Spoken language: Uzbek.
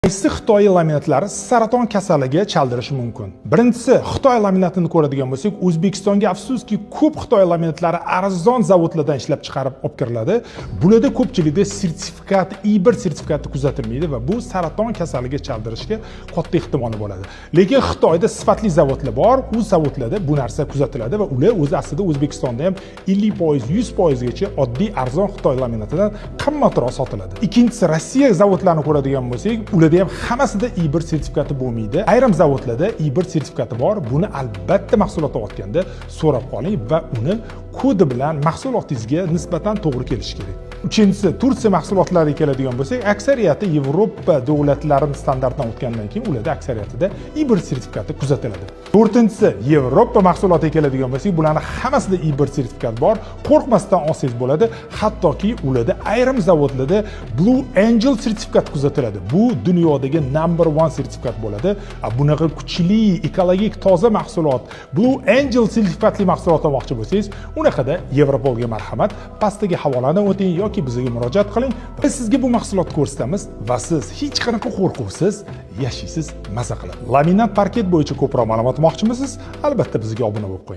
Qaysi Xitoy laminatlari saraton kasaliga chaldirishi mumkin? Birinchisi, Xitoy laminatini ko'radigan bo'lsak, O'zbekistonga afsuski ko'p Xitoy laminatlari arzon zavodlardan ishlab chiqarib olib kiriladi. Bularda ko'pchilikda sertifikat, I1 sertifikati kuzatilmaydi va bu saraton kasaliga chaldirishga katta ehtimoli bo'ladi. Lekin Xitoyda sifatli zavodlar bor, u zavodlarda bu narsa kuzatiladi va ular o'zi aslida O'zbekistonda ham 50%, 100% gacha oddiy arzon Xitoy laminatidan qimmatroq sotiladi. Ikkinchisi, Rossiya zavodlarini ko'radigan bo'lsak, ular ham hammasida I1 sertifikati bo'lmaydi. Ayrim zavodlarda I1 sertifikati bor. Buni albatta mahsulot olayotganda so'rab qoling va uni kodi bilan mahsulotingizga nisbatan to'g'ri kelishi kerak. Uchinchisi, Turkiya mahsulotlariga keladigan bo'lsak, aksariyati Yevropa davlatlarining standartidan o'tgandan keyin ularda aksariyatida I1 sertifikati kuzatiladi. To'rtinchisi, Yevropa mahsulotiga keladigan bo'lsak, bularning hammasida I1 sertifikat bor. Qo'rqmasdan olsangiz bo'ladi. Hattoki ularda ayrim zavodlarda Blue Angel sertifikati kuzatiladi. Bu dunyodagi number 1 sertifikat bo'ladi. Bunaqa kuchli, ekologik, toza mahsulot, Blue Angel sertifikatli mahsulot olmoqchi bo'lsangiz, unaqada Yevropolga marhamat, pastdagi havoladan o'ting yoki bizga murojaat qiling. Biz sizga bu mahsulotni ko'rsatamiz va siz hech qanaqa qo'rquvsiz yashaysiz, maza qilib. Laminat parket bo'yicha ko'proq ma'lumot olmoqchimisiz? Albatta bizga obuna bo'lib qo'ying.